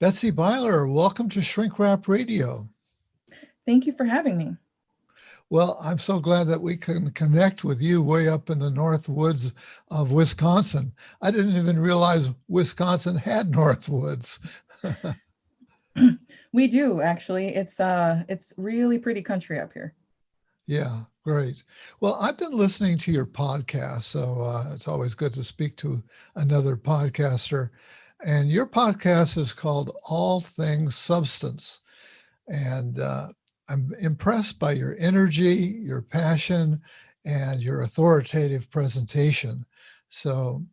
Betsy Byler, welcome to Shrink Wrap Radio. Thank you for having me. Well, I'm so glad that we can connect with you way up in the north woods of Wisconsin. I didn't even realize Wisconsin had north woods. We do actually. It's really pretty country up here. Yeah, great. Well, I've been listening to your podcast, so it's always good to speak to another podcaster. And your podcast is called All Things Substance. And I'm impressed by your energy, your passion, and your authoritative presentation. So,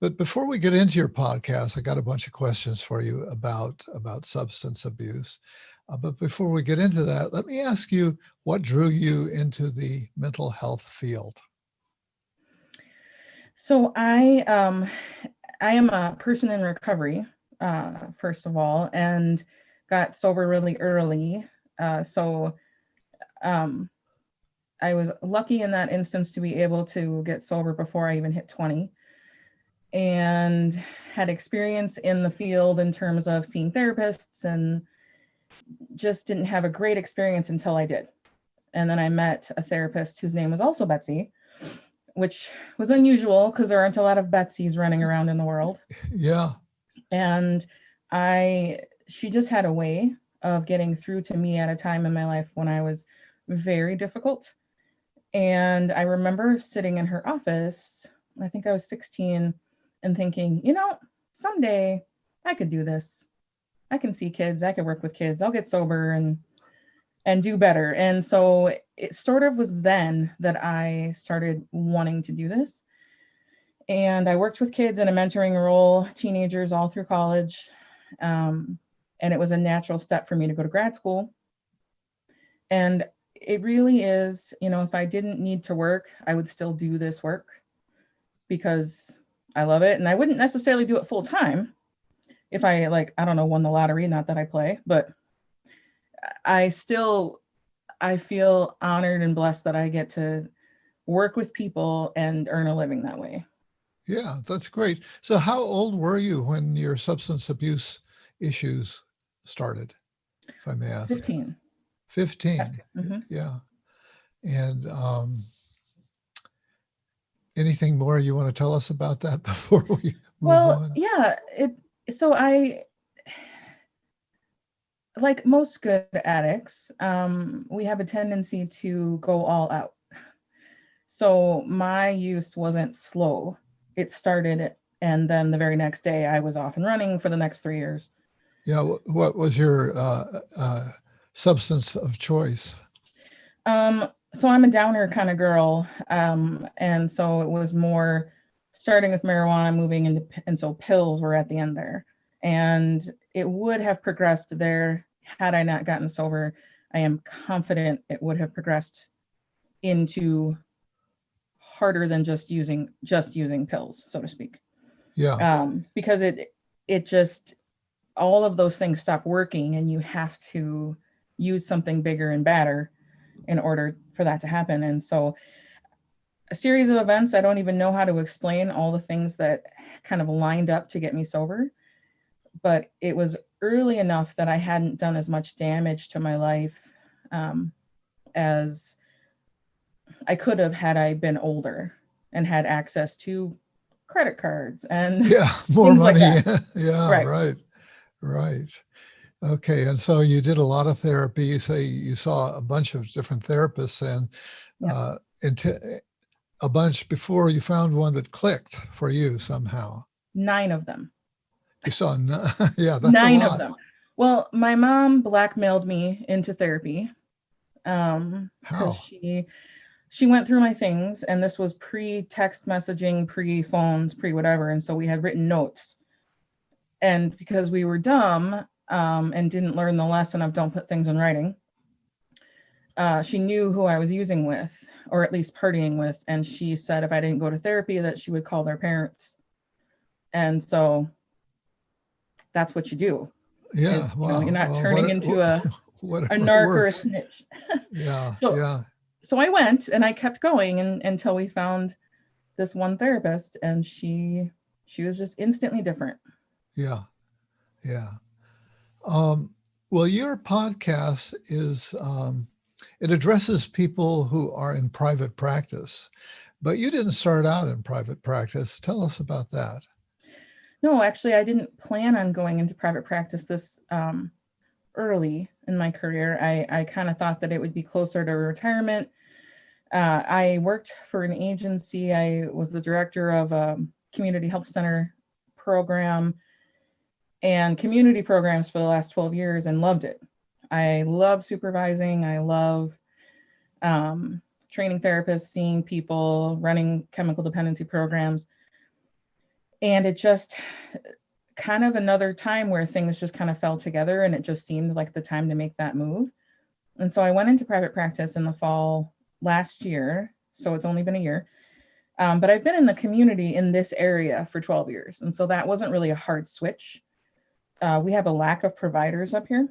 but before we get into your podcast, I got a bunch of questions for you about substance abuse. But before we get into that, let me ask you, what drew you into the mental health field? So I am a person in recovery, first of all, and got sober really early. So I was lucky in that instance to be able to get sober before I even hit 20, and had experience in the field in terms of seeing therapists, and just didn't have a great experience until I did. And then I met a therapist whose name was also Betsy, which was unusual because there aren't a lot of Betsys running around in the world. Yeah. And she just had a way of getting through to me at a time in my life when I was very difficult. And I remember sitting in her office, I think I was 16, and thinking, someday I could do this. I can see kids, I could work with kids, I'll get sober and do better. And so it sort of was then that I started wanting to do this. And I worked with kids in a mentoring role, teenagers all through college. And it was a natural step for me to go to grad school. And it really is, if I didn't need to work, I would still do this work because I love it. And I wouldn't necessarily do it full time if I won the lottery, not that I play, but I feel honored and blessed that I get to work with people and earn a living that way. Yeah, that's great. So how old were you when your substance abuse issues started, if I may ask? 15. 15. Mm-hmm. Yeah. And anything more you want to tell us about that before we move on? Yeah, so I, like most good addicts, we have a tendency to go all out. So my use wasn't slow. It started, and then the very next day I was off and running for the next 3 years. Yeah. What was your substance of choice? So I'm a downer kind of girl. And so it was more starting with marijuana, moving into, and so pills were at the end there. And it would have progressed there had I not gotten sober. I am confident it would have progressed into harder than just using pills, so to speak. Yeah. Because it just, all of those things stop working, and you have to use something bigger and badder in order for that to happen. And so a series of events, I don't even know how to explain all the things that kind of lined up to get me sober, but it was early enough that I hadn't done as much damage to my life as I could have had I been older and had access to credit cards and more money. Like Yeah, right. Okay, and so you did a lot of therapy. You say you saw a bunch of different therapists, and a bunch before you found one that clicked for you somehow. 9 of them. You saw yeah, that's 9 a lot. of them. Well, my mom blackmailed me into therapy. How? She went through my things, and this was pre-text messaging, pre-phones, pre-whatever, and so we had written notes. And because we were dumb and didn't learn the lesson of don't put things in writing, she knew who I was using with, or at least partying with, and she said if I didn't go to therapy that she would call their parents. And so that's what you do. Yeah, wow. You're not turning into a narc or a snitch. Yeah, So I went and I kept going until we found this one therapist, and she was just instantly different. Yeah. Um, well, your podcast is it addresses people who are in private practice, but you didn't start out in private practice. Tell us about that. No, actually, I didn't plan on going into private practice this early in my career. I kind of thought that it would be closer to retirement. I worked for an agency. I was the director of a community health center program and community programs for the last 12 years and loved it. I love supervising. I love training therapists, seeing people, running chemical dependency programs. And it just kind of another time where things just kind of fell together and it just seemed like the time to make that move. And so I went into private practice in the fall last year. So it's only been a year. But I've been in the community in this area for 12 years. And so that wasn't really a hard switch. We have a lack of providers up here.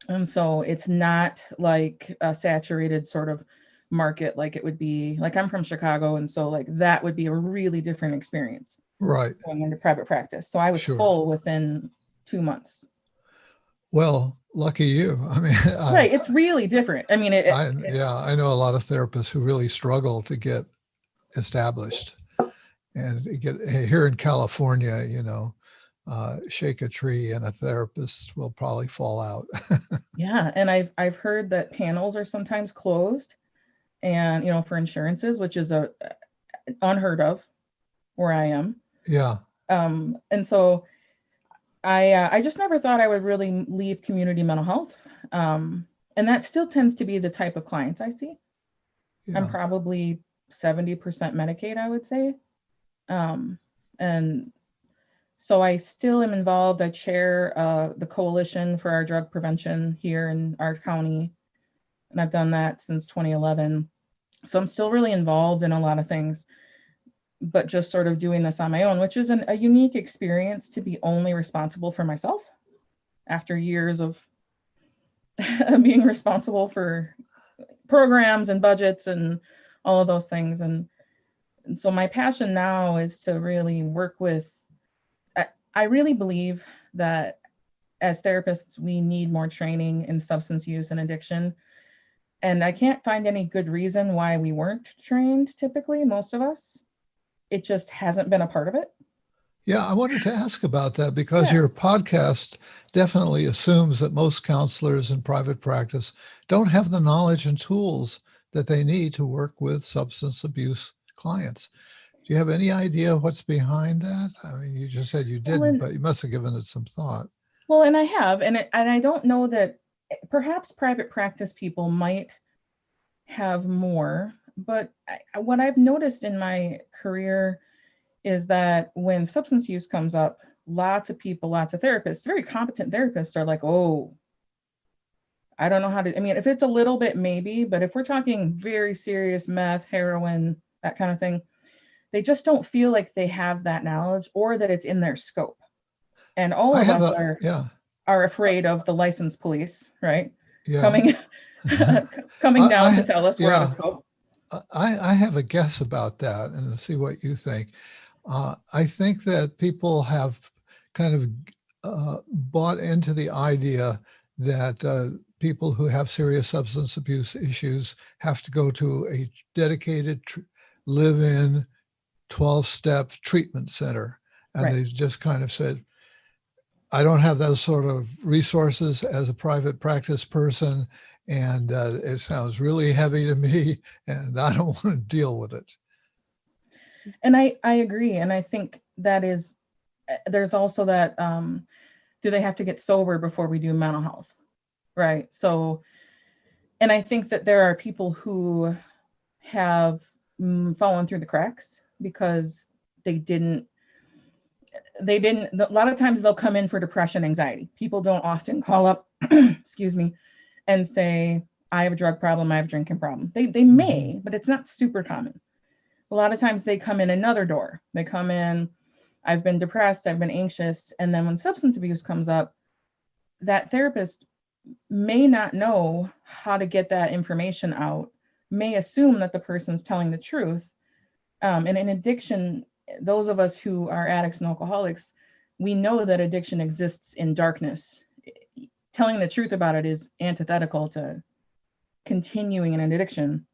And so it's not like a saturated sort of market like it would be. Like I'm from Chicago. And so like that would be a really different experience Right. going into private practice. So I was Sure. full within 2 months. Well, lucky you. I mean, Right. It's really different. I mean, yeah, I know a lot of therapists who really struggle to get established. And get here in California, shake a tree and a therapist will probably fall out. yeah. And I've heard that panels are sometimes closed and, for insurances, which is a unheard of where I am. Yeah. And so I just never thought I would really leave community mental health. And that still tends to be the type of clients I see. Yeah. I'm probably 70% Medicaid, I would say. And so I still am involved. I chair the coalition for our drug prevention here in our county. And I've done that since 2011. So I'm still really involved in a lot of things, but just sort of doing this on my own, which is a unique experience to be only responsible for myself after years of being responsible for programs and budgets and all of those things. And so my passion now is to really work with, I really believe that as therapists, we need more training in substance use and addiction. And I can't find any good reason why we weren't trained typically, most of us. It just hasn't been a part of it. Yeah, I wanted to ask about that because Yeah. your podcast definitely assumes that most counselors in private practice don't have the knowledge and tools that they need to work with substance abuse clients. Do you have any idea what's behind that? I mean, you just said you didn't, but you must have given it some thought. Well, and I have, and I don't know that perhaps private practice people might have more, but what I've noticed in my career is that when substance use comes up, lots of people, lots of therapists, very competent therapists are like, oh, I don't know how to, I mean, if it's a little bit, maybe, but if we're talking very serious meth, heroin, that kind of thing, they just don't feel like they have that knowledge or that it's in their scope. And all of us are afraid of the licensed police, right? Yeah. Coming down to tell us we're out of scope. I have a guess about that and see what you think. I think that people have kind of bought into the idea that people who have serious substance abuse issues have to go to a dedicated live-in 12-step treatment center. And They just kind of said, I don't have those sort of resources as a private practice person. And it sounds really heavy to me and I don't want to deal with it. And I agree. And I think that is, there's also that, do they have to get sober before we do mental health? Right. So, and I think that there are people who have fallen through the cracks because they didn't, a lot of times they'll come in for depression, anxiety. People don't often call up, excuse me, and say, I have a drug problem, I have a drinking problem. They may, but it's not super common. A lot of times they come in another door. They come in, I've been depressed, I've been anxious. And then when substance abuse comes up, that therapist may not know how to get that information out, may assume that the person's telling the truth. And in addiction, those of us who are addicts and alcoholics, we know that addiction exists in darkness. telling the truth about it is antithetical to continuing in an addiction.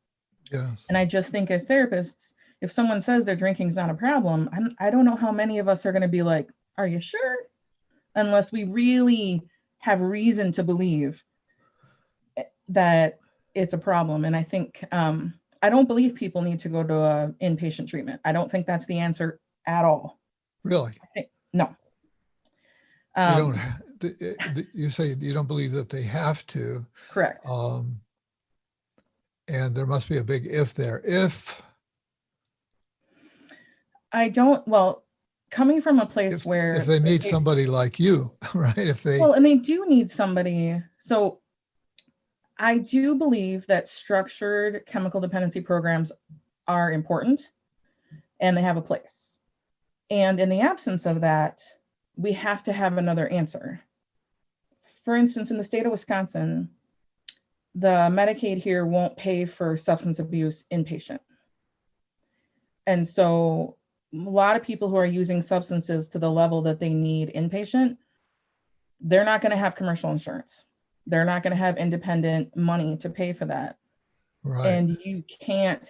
Yes. And I just think as therapists, if someone says their drinking's not a problem, I don't know how many of us are going to be like, are you sure? Unless we really have reason to believe that it's a problem. And I think, I don't believe people need to go to a inpatient treatment. I don't think that's the answer at all. Really? No. You don't, you say you don't believe that they have to. Correct. And there must be a big if there. If I don't, well, coming from a place where if they need somebody like you, right? If they, well, and they do need somebody. So I do believe that structured chemical dependency programs are important and they have a place. And in the absence of that, we have to have another answer. For instance, in the state of Wisconsin, the Medicaid here won't pay for substance abuse inpatient. And so a lot of people who are using substances to the level that they need inpatient, they're not going to have commercial insurance. They're not going to have independent money to pay for that. right. And you can't,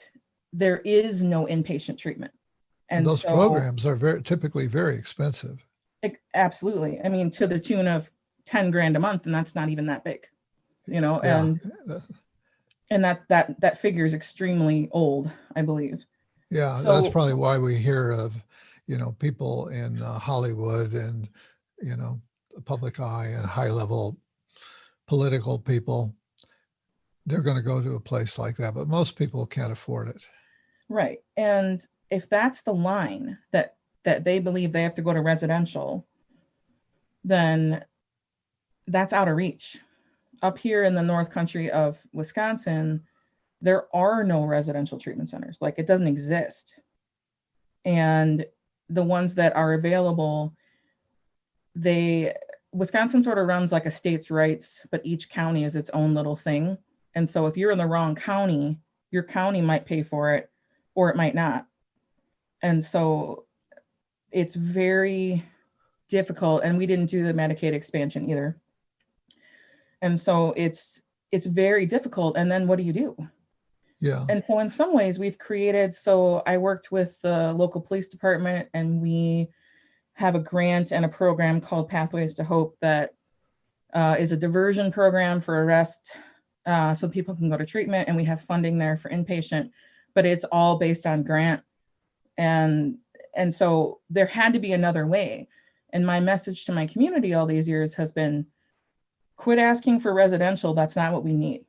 there is no inpatient treatment. And those programs are typically very expensive. Absolutely. I mean, to the tune of 10 grand a month, and that's not even that big, you know, Yeah. and that figure is extremely old, I believe. Yeah, So, that's probably why we hear of, people in Hollywood and, the public eye and high level political people. They're going to go to a place like that, but most people can't afford it. right. And if that's the line that they believe they have to go to residential, then that's out of reach. Up here in the North Country of Wisconsin, there are no residential treatment centers. Like, it doesn't exist. And the ones that are available, Wisconsin sort of runs like a states' rights, but each county is its own little thing. And so if you're in the wrong county, your county might pay for it or it might not. And so it's very difficult. And we didn't do the Medicaid expansion either. And so it's very difficult. And then what do you do? Yeah. And so in some ways we've created, so I worked with the local police department, and we have a grant and a program called Pathways to Hope that is a diversion program for arrest, so people can go to treatment, and we have funding there for inpatient, but it's all based on grant. And so there had to be another way. And my message to my community all these years has been, quit asking for residential. That's not what we need.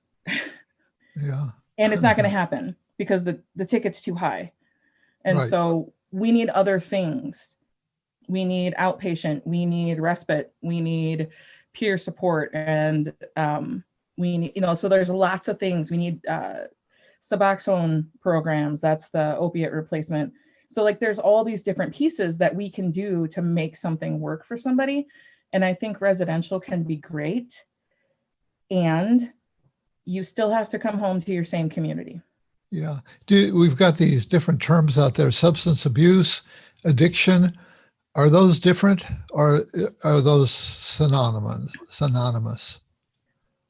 Yeah. And it's not going to happen because the ticket's too high. And Right. So we need other things. We need outpatient, we need respite, we need peer support, and we need, so there's lots of things. We need Suboxone programs, that's the opiate replacement. So like there's all these different pieces that we can do to make something work for somebody. And I think residential can be great. And you still have to come home to your same community. Yeah. We've got these different terms out there: substance abuse, addiction. Are those different, or are those synonymous?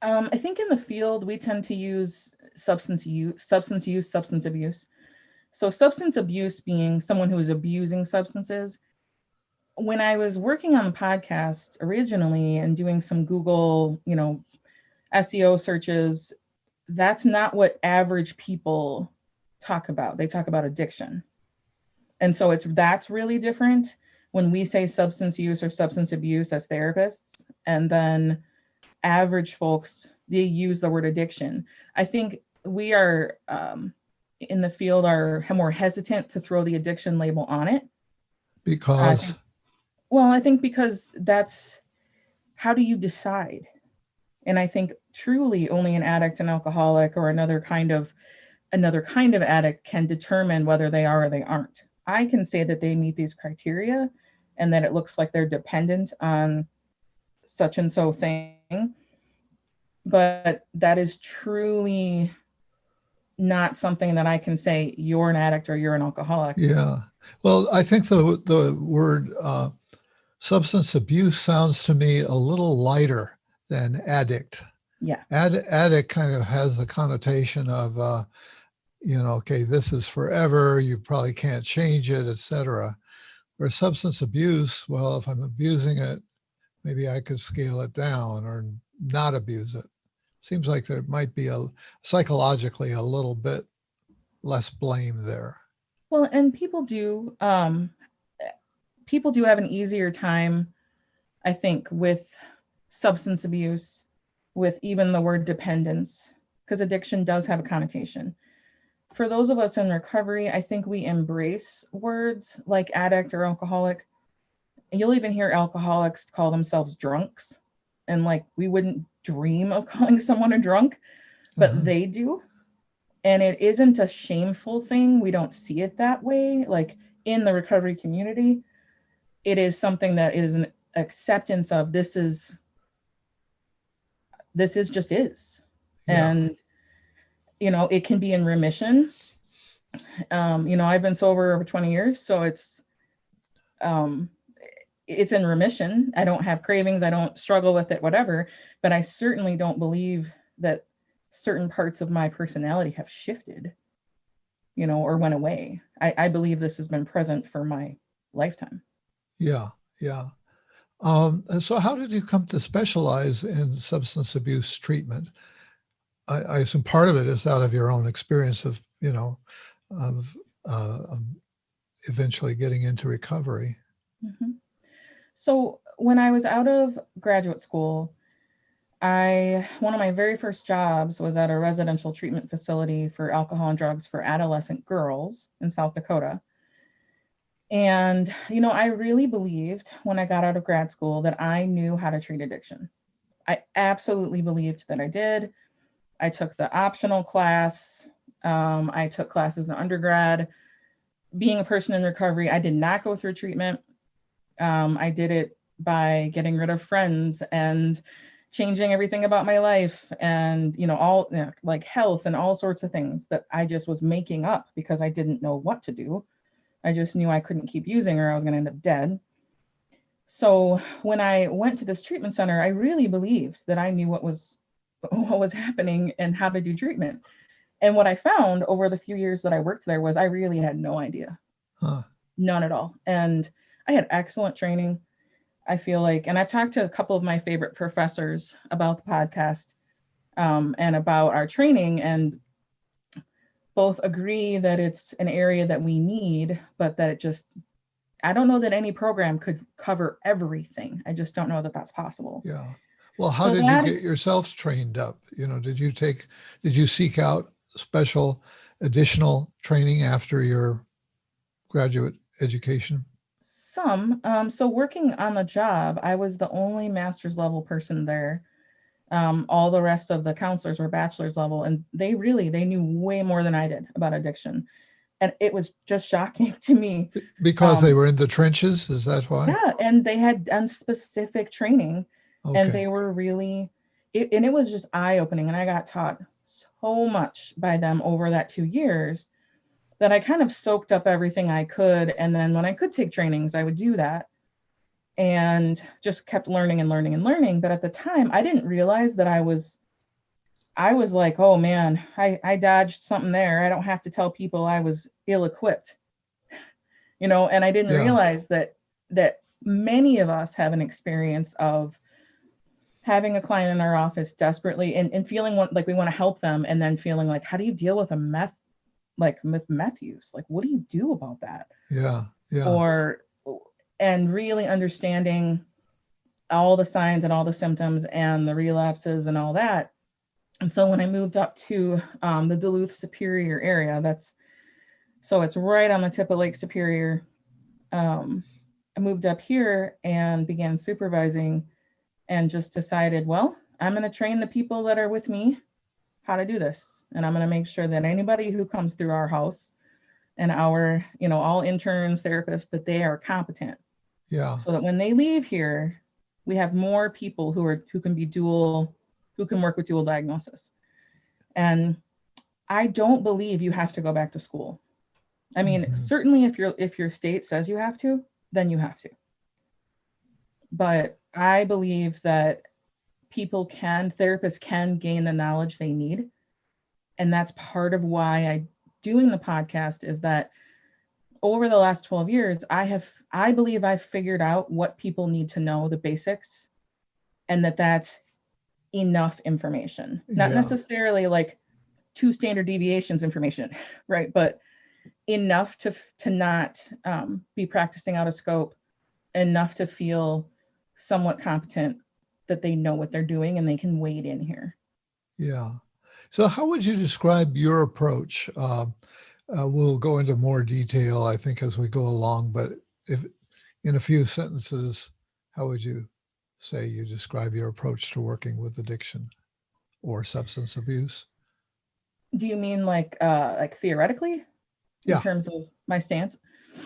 I think in the field, we tend to use substance use, substance abuse. So substance abuse being someone who is abusing substances. When I was working on the podcast originally and doing some Google, SEO searches, that's not what average people talk about. They talk about addiction. And so that's really different when we say substance use or substance abuse as therapists, and then average folks, they use the word addiction. I think we are in the field are more hesitant to throw the addiction label on it. Because? I think because that's, how do you decide? And I think truly only an addict, an alcoholic, or another kind of addict can determine whether they are or they aren't. I can say that they meet these criteria and that it looks like they're dependent on such and so thing, but that is truly not something that I can say you're an addict or you're an alcoholic. Yeah. Well, I think the word substance abuse sounds to me a little lighter than addict. Yeah. Addict kind of has the connotation of, okay, this is forever. You probably can't change it, etc. Where substance abuse, well, if I'm abusing it, maybe I could scale it down or not abuse it. Seems like there might be psychologically a little bit less blame there. Well, and people do have an easier time, I think, with substance abuse, with even the word dependence, because addiction does have a connotation. For those of us in recovery, I think we embrace words like addict or alcoholic. And you'll even hear alcoholics call themselves drunks. And like we wouldn't dream of calling someone a drunk, but they do. And it isn't a shameful thing. We don't see it that way. Like in the recovery community, it is something that is an acceptance of this is just is. Yeah. And it can be in remission. I've been sober over 20 years, so it's in remission. I don't have cravings, I don't struggle with it, whatever, but I certainly don't believe that certain parts of my personality have shifted, or went away. I believe this has been present for my lifetime. Yeah. So how did you come to specialize in substance abuse treatment? I assume part of it is out of your own experience of eventually getting into recovery. Mm-hmm. So when I was out of graduate school, one of my very first jobs was at a residential treatment facility for alcohol and drugs for adolescent girls in South Dakota. And, I really believed when I got out of grad school that I knew how to treat addiction. I absolutely believed that I did. I took the optional class. I took classes in undergrad. Being a person in recovery, I did not go through treatment. I did it by getting rid of friends and changing everything about my life and, all like health and all sorts of things that I just was making up because I didn't know what to do. I just knew I couldn't keep using or I was going to end up dead. So when I went to this treatment center, I really believed that I knew what was happening and how to do treatment. And what I found over the few years that I worked there was I really had no idea. None at all. And I had excellent training, I feel like. And I've talked to a couple of my favorite professors about the podcast and about our training, and both agree that it's an area that we need, but that I don't know that any program could cover everything. I just don't know that that's possible. Yeah. Well, how did you get yourself trained up? Did you seek out special additional training after your graduate education? So working on the job, I was the only master's level person there. All the rest of the counselors were bachelor's level, and they knew way more than I did about addiction. And it was just shocking to me. Because they were in the trenches? Is that why? Yeah, and they had done specific training. Okay. And they were it was just eye-opening. And I got taught so much by them over that 2 years that I kind of soaked up everything I could. And then when I could take trainings, I would do that and just kept learning and learning and learning. But at the time, I didn't realize that I was like, oh man, I dodged something there. I don't have to tell people I was ill-equipped, and I didn't realize that many of us have an experience of having a client in our office desperately and feeling like we want to help them, and then feeling like, how do you deal with meth use? Like, what do you do about that? Yeah. And really understanding all the signs and all the symptoms and the relapses and all that. And so when I moved up to the Duluth Superior area, it's right on the tip of Lake Superior. I moved up here and began supervising and just decided, well, I'm going to train the people that are with me how to do this. And I'm going to make sure that anybody who comes through our house and our, all interns, therapists, that they are competent. Yeah. So that when they leave here, we have more people who can work with dual diagnosis. And I don't believe you have to go back to school. I mean, certainly if your state says you have to, then you have to. But I believe that therapists can gain the knowledge they need. And that's part of why doing the podcast is that over the last 12 years, I believe I've figured out what people need to know, the basics, and that's enough information. Not Yeah. necessarily like 2 standard deviations information, right? But enough to not be practicing out of scope, enough to feel somewhat competent that they know what they're doing and they can wade in here. Yeah. So how would you describe your approach? We'll go into more detail, I think, as we go along, but if in a few sentences, how would you say you describe your approach to working with addiction or substance abuse? Do you mean like theoretically in Yeah. terms of my stance?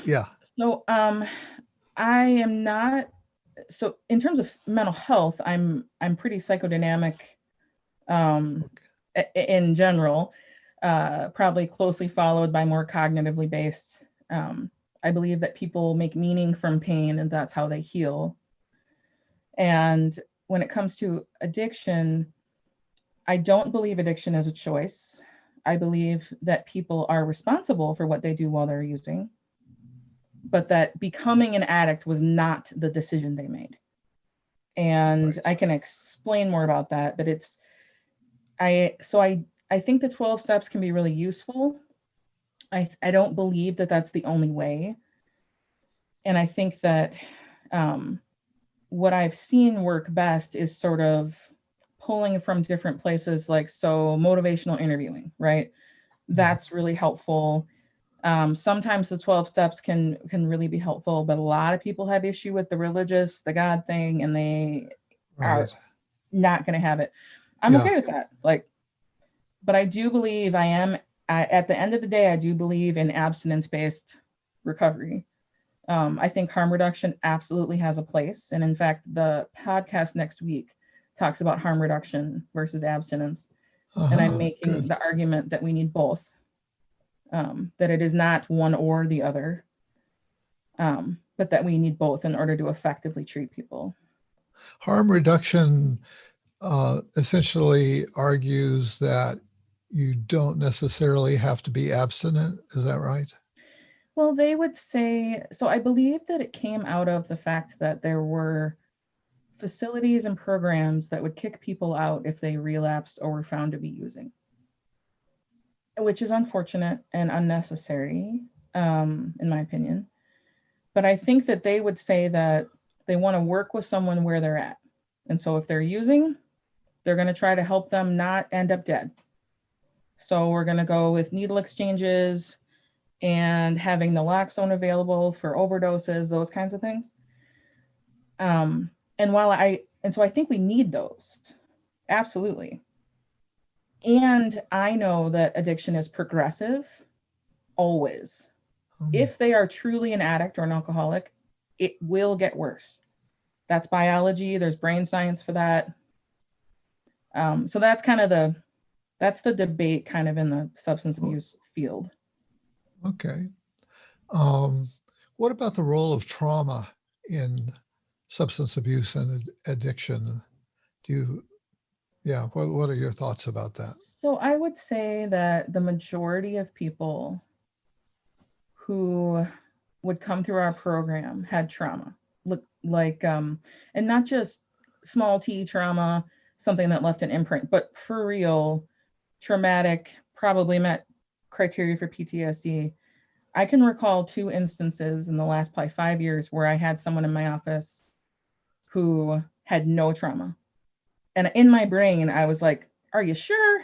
Yeah. So I am not, so in terms of mental health, I'm pretty psychodynamic in general, probably closely followed by more cognitively based. I believe that people make meaning from pain and that's how they heal. And when it comes to addiction, I don't believe addiction is a choice. I believe that people are responsible for what they do while they're using, but that becoming an addict was not the decision they made. And Right. I can explain more about that, but I think the 12 steps can be really useful. I don't believe that that's the only way. And I think that what I've seen work best is sort of pulling from different places, like so motivational interviewing, right? That's really helpful. Sometimes the 12 steps can really be helpful, but a lot of people have issue with the religious, the God thing, and they are Right. not going to have it. I'm Yeah. okay with that. Like, but I do believe at the end of the day, I do believe in abstinence-based recovery. I think harm reduction absolutely has a place. And in fact, the podcast next week talks about harm reduction versus abstinence. And I'm making Good. the argument that we need both, that it is not one or the other, but that we need both in order to effectively treat people. Harm reduction essentially argues that you don't necessarily have to be abstinent. Is that right? Well, they would say, so I believe that it came out of the fact that there were facilities and programs that would kick people out if they relapsed or were found to be using, which is unfortunate and unnecessary, in my opinion. But I think that they would say that they want to work with someone where they're at. And so if they're using, they're going to try to help them not end up dead. So we're going to go with needle exchanges and having naloxone available for overdoses, those kinds of things. And so I think we need those. Absolutely. And I know that addiction is progressive, always. If they are truly an addict or an alcoholic, it will get worse. That's biology. There's brain science for that. So that's kind of the debate kind of in the substance abuse field. Okay. What about the role of trauma in substance abuse and addiction? What are your thoughts about that? So I would say that the majority of people who would come through our program had trauma, and not just small t trauma, something that left an imprint, but for real, traumatic, probably met criteria for PTSD. I can recall 2 instances in the last probably 5 years where I had someone in my office who had no trauma. And in my brain, I was like, are you sure?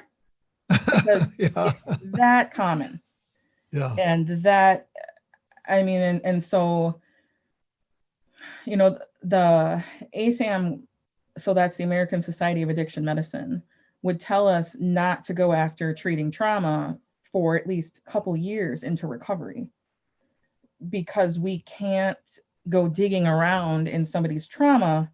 Because it's that common. Yeah. And that, I mean, and so, the ASAM, so that's the American Society of Addiction Medicine, would tell us not to go after treating trauma for at least a couple years into recovery, because we can't go digging around in somebody's trauma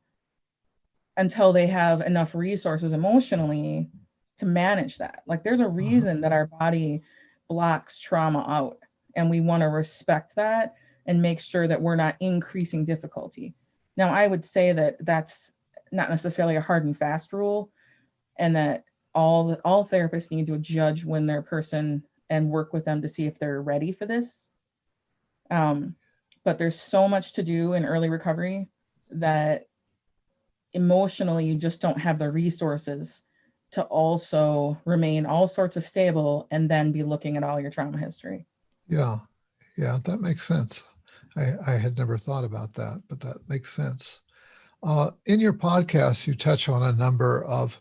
until they have enough resources emotionally to manage that. Like, there's a reason that our body blocks trauma out, and we want to respect that and make sure that we're not increasing difficulty. Now, I would say that that's not necessarily a hard and fast rule, and that all therapists need to judge when their person and work with them to see if they're ready for this. But there's so much to do in early recovery that emotionally you just don't have the resources to also remain all sorts of stable and then be looking at all your trauma history. Yeah, yeah, that makes sense. I had never thought about that, but that makes sense. In your podcast, you touch on a number of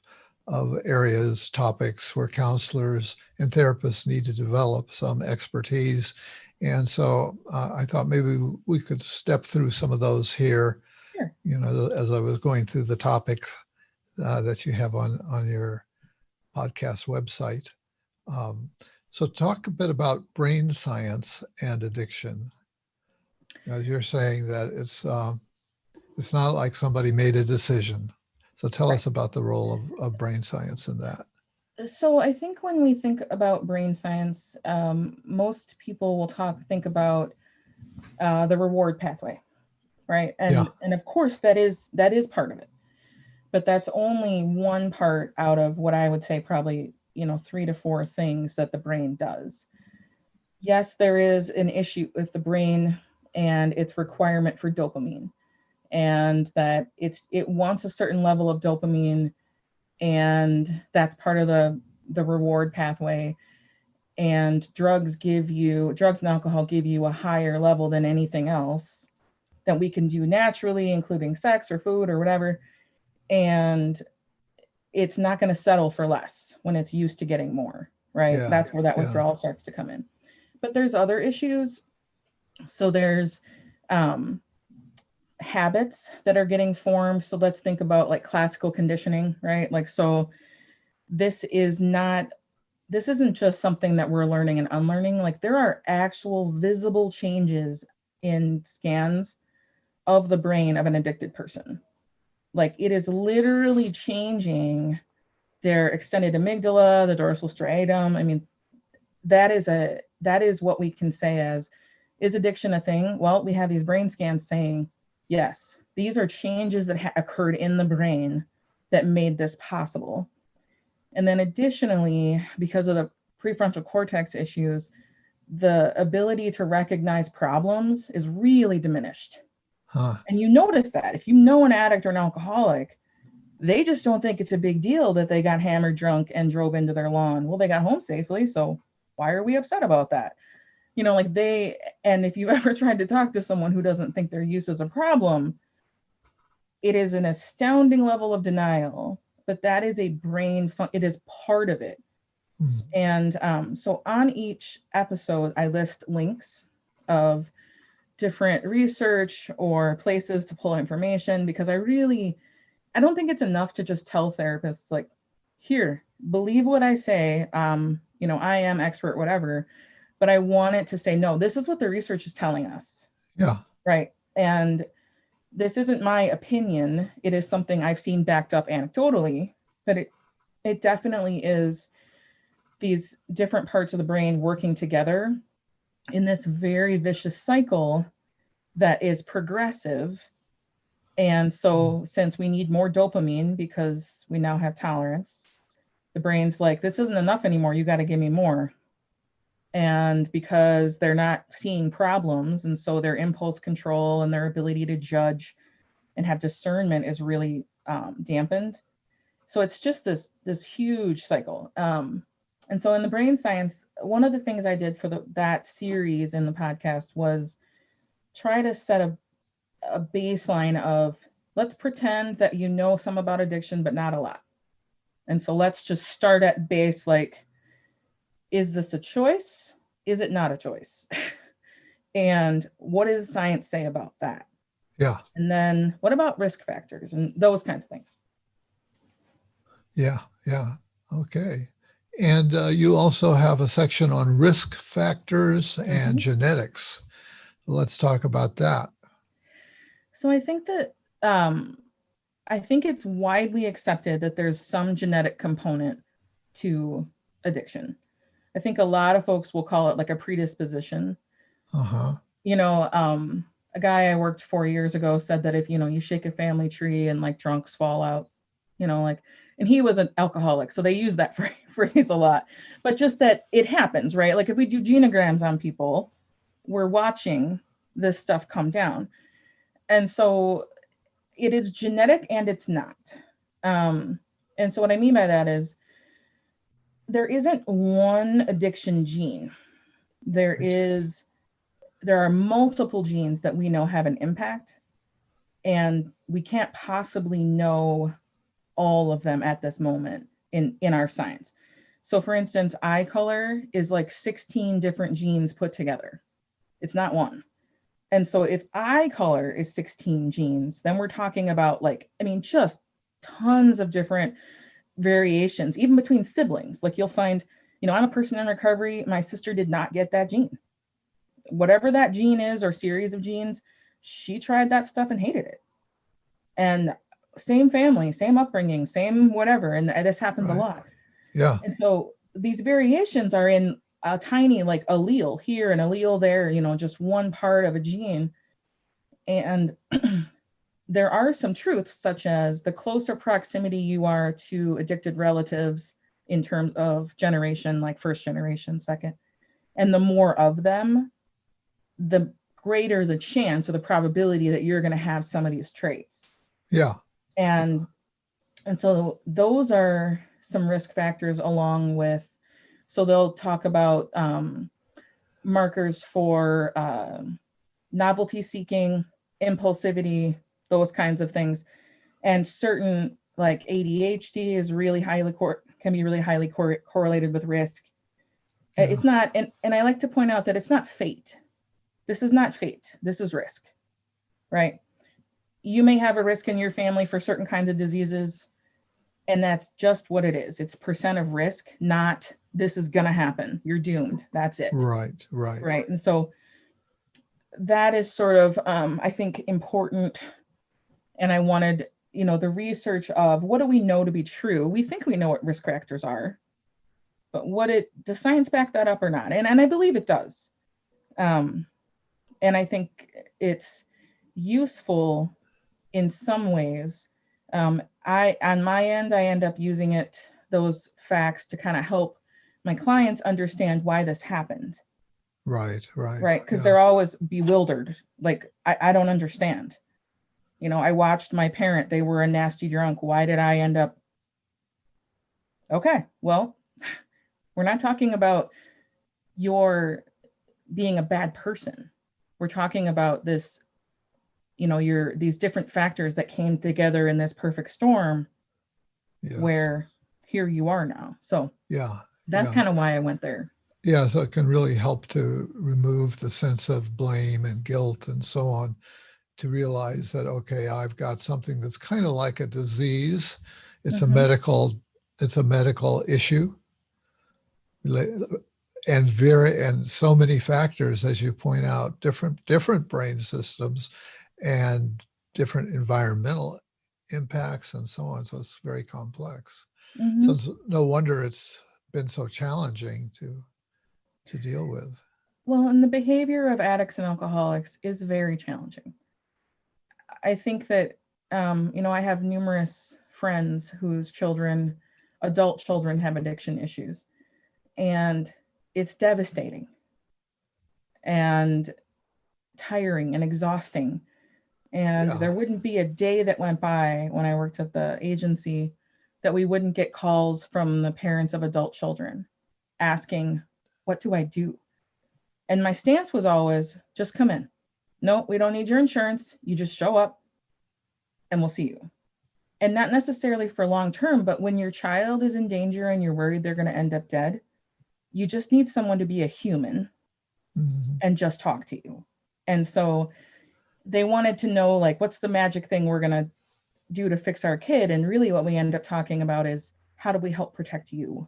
areas, topics where counselors and therapists need to develop some expertise. And so I thought maybe we could step through some of those here, Sure. as I was going through the topics that you have on your podcast website. So talk a bit about brain science and addiction. As you're saying that it's not like somebody made a decision. So tell Right. us about the role of brain science in that. So I think when we think about brain science, most people will think about the reward pathway, right? Yeah, And of course that is part of it, but that's only one part out of what I would say probably 3 to 4 things that the brain does. Yes, there is an issue with the brain and its requirement for dopamine, and that it wants a certain level of dopamine, and that's part of the reward pathway. And drugs and alcohol give you a higher level than anything else that we can do naturally, including sex or food or whatever. And it's not going to settle for less when it's used to getting more, right? yeah, That's where that yeah. withdrawal starts to come in. But there's other issues. So there's habits that are getting formed. So let's think about like classical conditioning, right? Like, so this isn't just something that we're learning and unlearning. Like, there are actual visible changes in scans of the brain of an addicted person. Like, it is literally changing their extended amygdala, the dorsal striatum. I mean, that is what we can say as, is addiction a thing? Well, we have these brain scans saying, yes, these are changes that occurred in the brain that made this possible. And then additionally, because of the prefrontal cortex issues, the ability to recognize problems is really diminished. Huh. And you notice that if you know an addict or an alcoholic, they just don't think it's a big deal that they got hammered drunk and drove into their lawn. Well, they got home safely, so why are we upset about that? And if you've ever tried to talk to someone who doesn't think their use is a problem, it is an astounding level of denial, but that is it is part of it. Mm. And so on each episode, I list links of different research or places to pull information, because I don't think it's enough to just tell therapists, like, here, believe what I say. I am expert, whatever, but I want it to say, no, this is what the research is telling us. Yeah. Right. And this isn't my opinion. It is something I've seen backed up anecdotally, but it definitely is these different parts of the brain working together in this very vicious cycle that is progressive. And so since we need more dopamine because we now have tolerance, the brain's like, this isn't enough anymore. You got to give me more. And because they're not seeing problems, and so their impulse control and their ability to judge and have discernment is really dampened. So it's just this huge cycle. And so in the brain science, one of the things I did for that series in the podcast was try to set a baseline of, let's pretend that you know some about addiction, but not a lot. And so let's just start at base, like, is this a choice? Is it not a choice? And what does science say about that? Yeah. And then what about risk factors and those kinds of things? Yeah. Yeah. Okay. And you also have a section on risk factors and genetics. Let's talk about that. So I think that I think it's widely accepted that there's some genetic component to addiction. I think a lot of folks will call it like a predisposition. Uh-huh. a guy I worked 4 years ago said that if, you shake a family tree and like drunks fall out, like, and he was an alcoholic. So they use that phrase a lot, but just that it happens, right? Like if we do genograms on people, we're watching this stuff come down. And so it is genetic and it's not. And so what I mean by that is there isn't one addiction gene. There are multiple genes that we know have an impact, and we can't possibly know all of them at this moment in our science. So for instance, eye color is like 16 different genes put together. It's not one. And so if eye color is 16 genes, then we're talking about just tons of different variations, even between siblings. Like you'll find, I'm a person in recovery. My sister did not get that gene. Whatever that gene is or series of genes, she tried that stuff and hated it. And same family, same upbringing, same whatever. And this happens a lot. Yeah. And so these variations are in a tiny like allele here and allele there, just one part of a gene. And there are some truths, such as the closer proximity you are to addicted relatives in terms of generation, like first generation, second, and the more of them, the greater the chance or the probability that you're going to have some of these traits. Yeah. And so those are some risk factors, along with, so they'll talk about markers for novelty seeking, impulsivity, those kinds of things. And certain like ADHD is really can be really highly correlated with risk. Yeah. It's not, and I like to point out that it's not fate. This is not fate. This is risk, right? You may have a risk in your family for certain kinds of diseases, and that's just what it is. It's percent of risk, not this is going to happen. You're doomed. That's it. Right. And so that is sort of, I think, important. And I wanted, the research of what do we know to be true? We think we know what risk factors are, but does science back that up or not? And I believe it does. And I think it's useful in some ways. On my end, I end up using those facts to kind of help my clients understand why this happened. Right. Because they're always bewildered. Like, I don't understand. I watched my parent, they were a nasty drunk. Why did I end up? Okay, well, we're not talking about your being a bad person. We're talking about this, these different factors that came together in this perfect storm. Yes. Where here you are now. So that's kind of why I went there. Yeah, so it can really help to remove the sense of blame and guilt and so on, to realize that, okay, I've got something that's kind of like a disease. It's a medical issue. And so many factors, as you point out, different brain systems and different environmental impacts and so on. So it's very complex. So it's no wonder it's been so challenging to deal with. Well, and the behavior of addicts and alcoholics is very challenging. I think that, I have numerous friends whose adult children have addiction issues, and it's devastating and tiring and exhausting. And there wouldn't be a day that went by when I worked at the agency that we wouldn't get calls from the parents of adult children asking, what do I do? And my stance was always, just come in. No, we don't need your insurance. You just show up and we'll see you. And not necessarily for long term, but when your child is in danger and you're worried they're going to end up dead, you just need someone to be a human and just talk to you. And so they wanted to know, like, what's the magic thing we're going to do to fix our kid? And really what we end up talking about is, how do we help protect you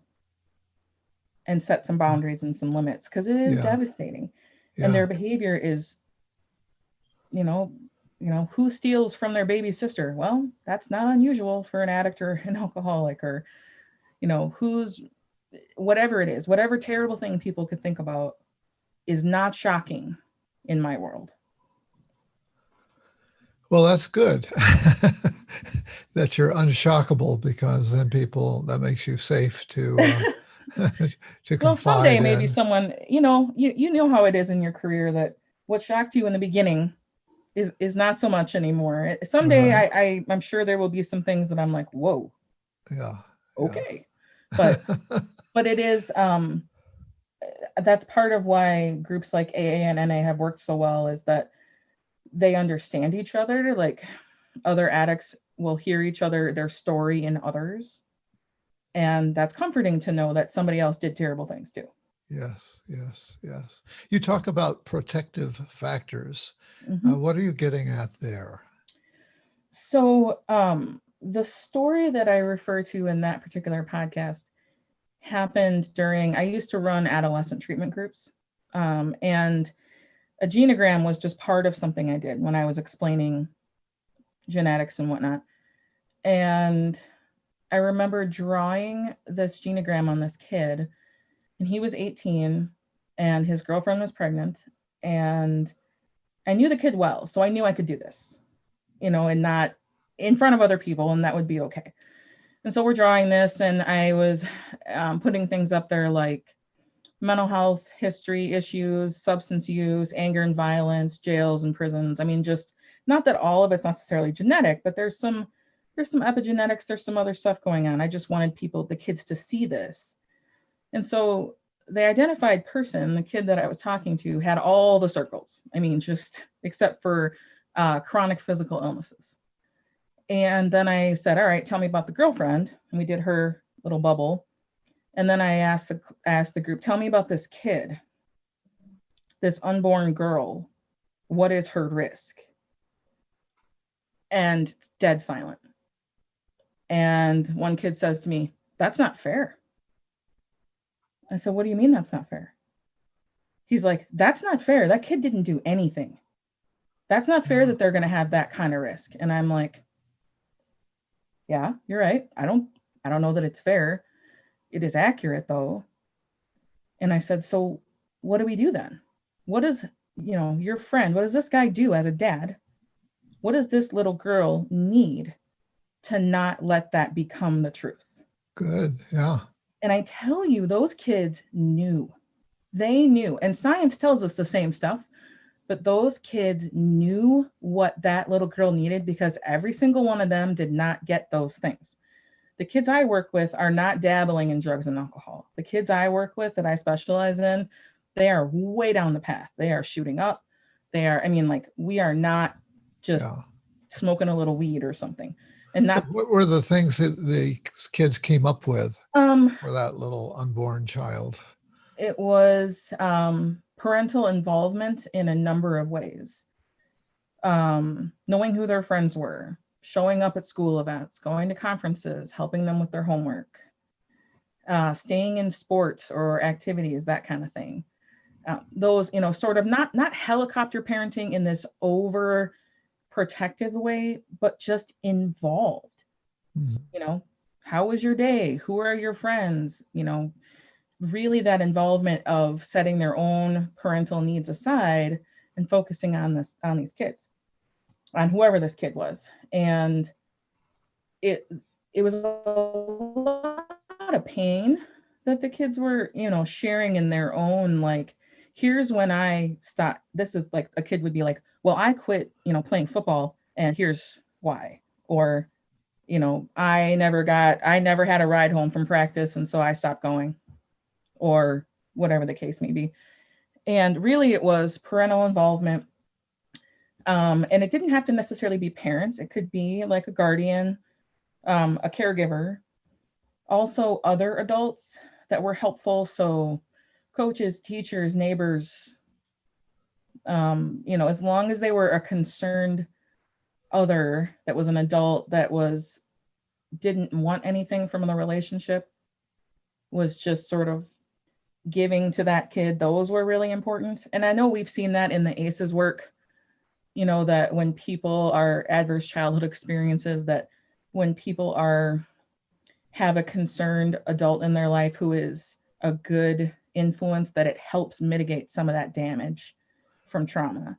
and set some boundaries and some limits? Because it is devastating. And their behavior is, who steals from their baby sister? Well, that's not unusual for an addict or an alcoholic, or, whatever it is, whatever terrible thing people could think about is not shocking in my world. Well, that's good. That you're unshockable, because then people, that makes you safe to Well, someday confide maybe in. someone, you know how it is in your career that what shocked you in the beginning is not so much anymore. Someday Right. I'm sure there will be some things that I'm like, whoa, Yeah. okay. But Yeah. it is that's part of why groups like AA and NA have worked so well, is that they understand each other. Like other addicts will hear each other, their story in others. And that's comforting to know that somebody else did terrible things too. Yes. Yes. Yes. You talk about protective factors. Mhm. What are you getting at there? So, the story that I refer to in that particular podcast happened during, I used to run adolescent treatment groups. And a genogram was just part of something I did when I was explaining genetics and whatnot. And I remember drawing this genogram on this kid, and he was 18 and his girlfriend was pregnant. And I knew the kid well, so I knew I could do this, and not in front of other people, and that would be okay. And so we're drawing this, and I was putting things up there like mental health history issues, substance use, anger and violence, jails and prisons. I mean, just not that all of it's necessarily genetic, but there's some epigenetics, there's some other stuff going on. I just wanted the kids to see this. And so the identified person, the kid that I was talking to, had all the circles. I mean, just except for chronic physical illnesses. And then I said, all right, tell me about the girlfriend. And we did her little bubble. And then I asked the group, tell me about this kid, this unborn girl. What is her risk? And dead silent. And one kid says to me, that's not fair. I said, what do you mean that's not fair? He's like, that's not fair. That kid didn't do anything. That's not fair Yeah. that they're going to have that kind of risk. And I'm like, yeah, you're right. I don't know that it's fair. It is accurate though. And I said, so what do we do then? What does, your friend, what does this guy do as a dad? What does this little girl need to not let that become the truth? Good. Yeah. And I tell you, those kids knew. They knew. And science tells us the same stuff, but those kids knew what that little girl needed, because every single one of them did not get those things. The kids I work with are not dabbling in drugs and alcohol. The kids I work with that I specialize in, they are way down the path. They are shooting up. I mean, like, we are not just Yeah. smoking a little weed or something. And not, What were the things that the kids came up with um, for that little unborn child? it was parental involvement in a number of ways. Knowing who their friends were, showing up at school events, going to conferences, helping them with their homework, staying in sports or activities, that kind of thing. Those, sort of not helicopter parenting in this over protective way, but just involved. Mhm. You know, how was your day? Who are your friends? Really that involvement of setting their own parental needs aside and focusing on these kids, on whoever this kid was. And it it was a lot of pain that the kids were, sharing in their own, like, here's when I stopped. This is like a kid would be like, well, I quit, playing football, and here's why. Or, I never had a ride home from practice, and so I stopped going, or whatever the case may be. And really it was parental involvement. And it didn't have to necessarily be parents. It could be like a guardian, a caregiver, also other adults that were helpful. So coaches, teachers, neighbors, as long as they were a concerned other that was an adult that didn't want anything from the relationship, was just sort of giving to that kid, those were really important. And I know we've seen that in the ACEs work, that when people are adverse childhood experiences, that when people have a concerned adult in their life who is a good influence, that it helps mitigate some of that damage from trauma.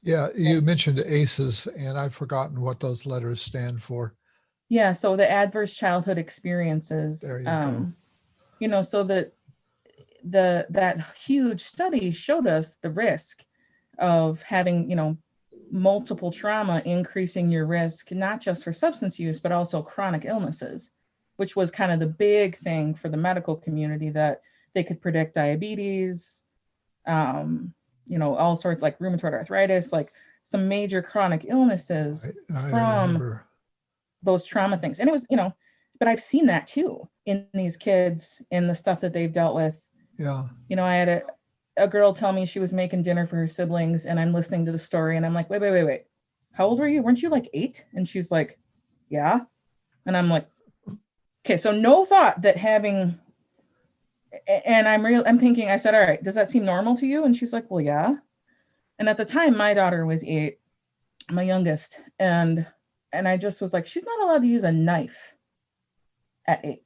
Yeah, you mentioned ACEs, and I've forgotten what those letters stand for. Yeah, so the adverse childhood experiences, There you go. so that huge study showed us the risk of having, multiple trauma increasing your risk, not just for substance use, but also chronic illnesses, which was kind of the big thing for the medical community, that they could predict diabetes, all sorts like rheumatoid arthritis, like some major chronic illnesses I from remember. those trauma things. And it was, but I've seen that too in these kids and the stuff that they've dealt with. Yeah. I had a girl tell me she was making dinner for her siblings, and I'm listening to the story, and I'm like, wait. How old were you? Weren't you like 8? And she's like, yeah. And I'm like, okay, so no thought that having, and I'm thinking, I said, all right, does that seem normal to you? And she's like, well, yeah. And at the time, my daughter was 8, my youngest, and I just was like, she's not allowed to use a knife at 8.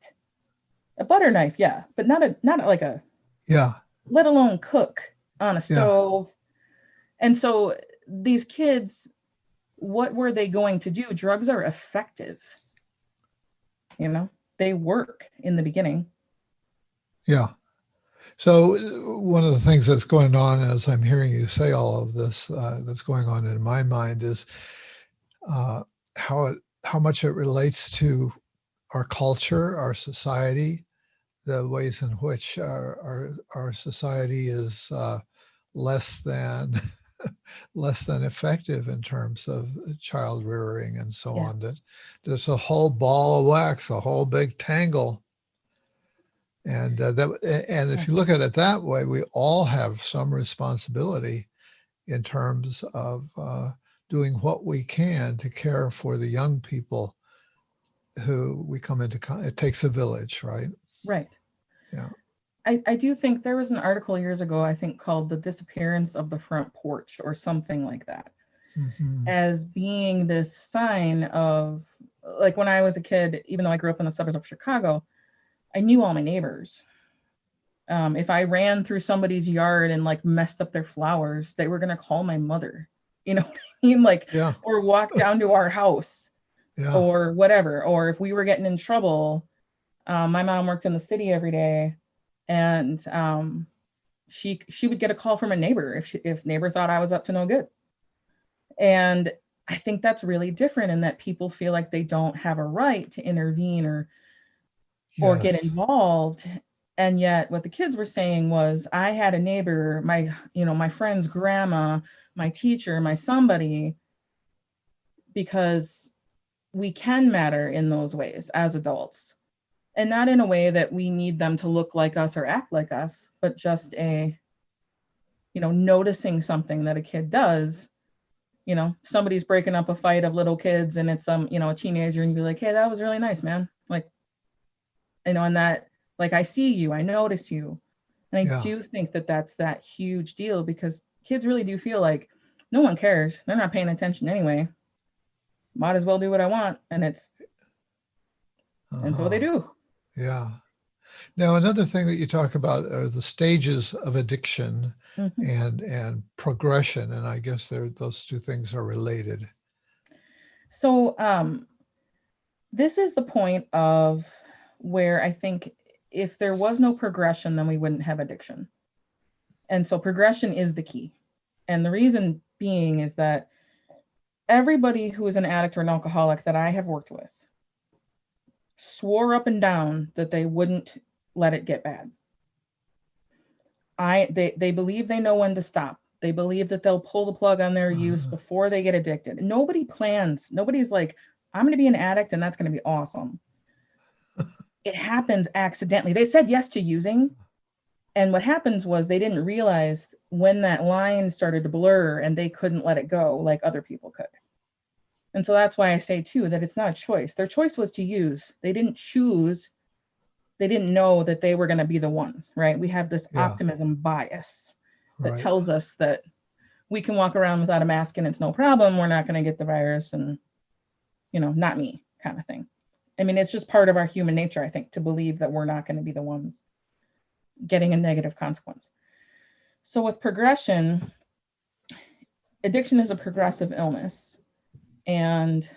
A butter knife, yeah, but not like a, Yeah. let alone cook on a Yeah. stove. And so these kids, what were they going to do? Drugs are effective. They work in the beginning. Yeah. So one of the things that's going on as I'm hearing you say all of this, that's going on in my mind is uh, how much it relates to our culture, our society, the ways in which our society is less than less than effective in terms of child rearing and so Yeah. on. That there's a whole ball of wax, a whole big tangle. And if you look at it that way, we all have some responsibility in terms of doing what we can to care for the young people who we come into. It takes a village, right? Right. Yeah. I do think there was an article years ago, I think, called The Disappearance of the Front Porch or something like that, Mm-hmm. as being this sign of, like, when I was a kid, even though I grew up in the suburbs of Chicago, I knew all my neighbors. If I ran through somebody's yard and like messed up their flowers, they were going to call my mother, you know what I mean? Like, Yeah. or walk down to our house Yeah. or whatever. Or if we were getting in trouble, my mom worked in the city every day, and she would get a call from a neighbor if neighbor thought I was up to no good. And I think that's really different, in that people feel like they don't have a right to intervene or get Yes. involved. And yet what the kids were saying was, I had a neighbor, my friend's grandma, my teacher, my somebody, because we can matter in those ways as adults, and not in a way that we need them to look like us or act like us, but just noticing something that a kid does. Somebody's breaking up a fight of little kids, and it's a teenager, and you be like, hey, that was really nice, man. Like, and that, like, I see you, I notice you. And I Yeah. do think that that's that huge deal, because kids really do feel like no one cares. They're not paying attention anyway. Might as well do what I want. And so they Uh-huh. do. Yeah. Now, another thing that you talk about are the stages of addiction Mm-hmm. and progression, and I guess those two things are related. So this is the point of where I think if there was no progression, then we wouldn't have addiction. And so progression is the key. And the reason being is that everybody who is an addict or an alcoholic that I have worked with swore up and down that they wouldn't let it get bad. They believe they know when to stop. They believe that they'll pull the plug on their use before they get addicted. Nobody plans. Nobody's like, I'm going to be an addict and that's going to be awesome. It happens accidentally. They said yes to using, and what happens was they didn't realize when that line started to blur and they couldn't let it go like other people could. And so that's why I say too that it's not a choice. Their choice was to use. They didn't choose. They didn't know that they were going to be the ones, right? We have this optimism bias that Right. tells us that we can walk around without a mask and it's no problem. We're not going to get the virus, and, not me, kind of thing. I mean, it's just part of our human nature, I think, to believe that we're not going to be the ones getting a negative consequence. So with progression, addiction is a progressive illness, and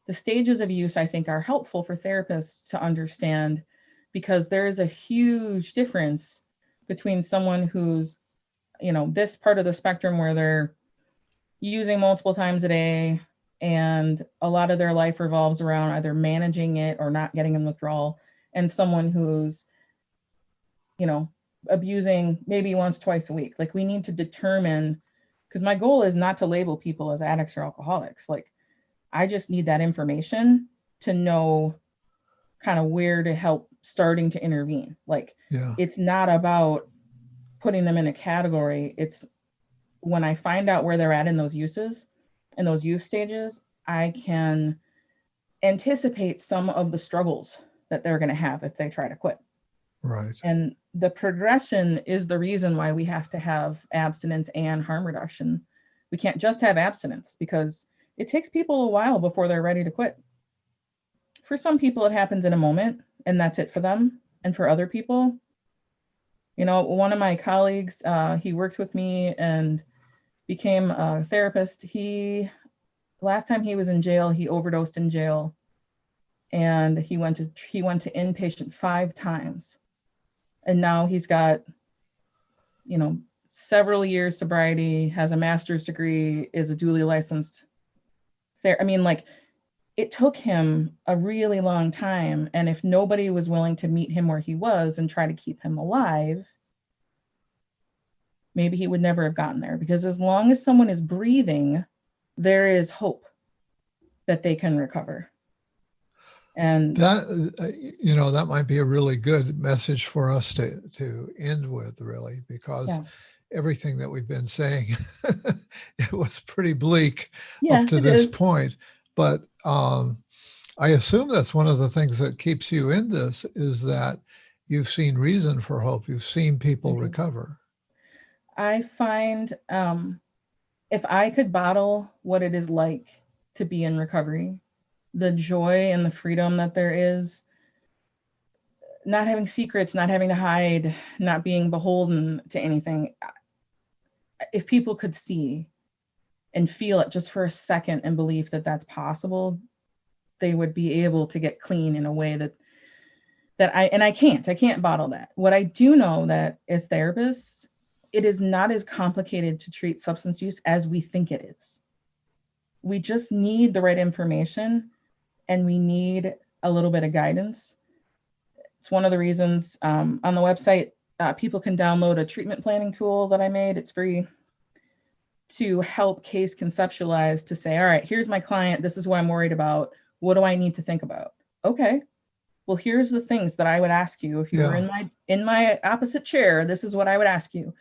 the stages of use, I think, are helpful for therapists to understand, because there is a huge difference between someone who's, this part of the spectrum where they're using multiple times a day and a lot of their life revolves around either managing it or not getting in withdrawal, and someone who's, you know, abusing maybe once, twice a week. Like, we need to determine, because my goal is not to label people as addicts or alcoholics. Like, I just need that information to know kind of where to help starting to intervene. Like, Yeah. it's not about putting them in a category. It's when I find out where they're at in those uses, in those use stages, I can anticipate some of the struggles that they're going to have if they try to quit. Right. And the progression is the reason why we have to have abstinence and harm reduction. We can't just have abstinence, because it takes people a while before they're ready to quit. For some people, it happens in a moment and that's it for them. And for other people, one of my colleagues, he worked with me and became a therapist. Last time he was in jail, he overdosed in jail, and he went to inpatient 5 times. And now he's got, several years sobriety, has a master's degree, is a duly licensed it took him a really long time. And if nobody was willing to meet him where he was and try to keep him alive, maybe he would never have gotten there. Because as long as someone is breathing, there is hope that they can recover. And that might be a really good message for us to end with, really, because everything that we've been saying, it was pretty bleak up to this point. But I assume that's one of the things that keeps you in this, is that you've seen reason for hope. You've seen people recover. I find if I could bottle what it is like to be in recovery, the joy and the freedom that there is, not having secrets, not having to hide, not being beholden to anything. If people could see and feel it just for a second and believe that that's possible, they would be able to get clean in a way that I can't bottle that. What I do know, that as therapists, it is not as complicated to treat substance use as we think it is. We just need the right information, and we need a little bit of guidance. It's one of the reasons on the website, people can download a treatment planning tool that I made. It's free, to help case conceptualize, to say, all right, here's my client. This is what I'm worried about. What do I need to think about? Okay, well, here's the things that I would ask you if you were in my opposite chair. This is what I would ask you.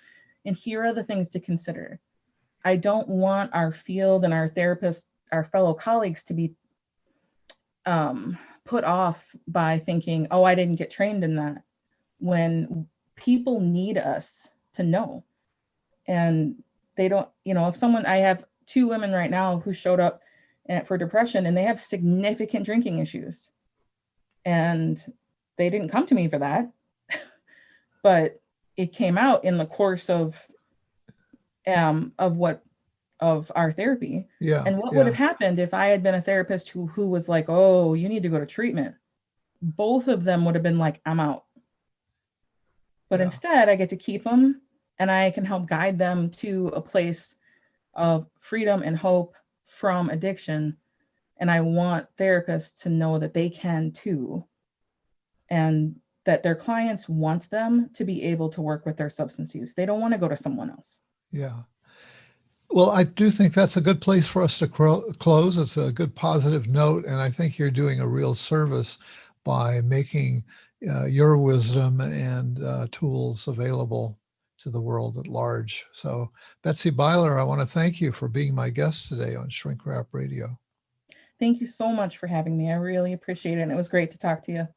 And here are the things to consider. I don't want our field and our therapists, our fellow colleagues, to be put off by thinking, oh, I didn't get trained in that, when people need us to know. And they don't, I have 2 women right now who showed up for depression, and they have significant drinking issues. And they didn't come to me for that, but it came out in the course of our therapy. And what would have happened if I had been a therapist who was like, oh, you need to go to treatment? Both of them would have been like, I'm out. But instead, I get to keep them, and I can help guide them to a place of freedom and hope from addiction. And I want therapists to know that they can too, and that their clients want them to be able to work with their substance use. They don't want to go to someone else. Yeah. Well, I do think that's a good place for us to close. It's a good positive note. And I think you're doing a real service by making your wisdom and tools available to the world at large. So, Betsy Byler, I want to thank you for being my guest today on Shrink Wrap Radio. Thank you so much for having me. I really appreciate it. And it was great to talk to you.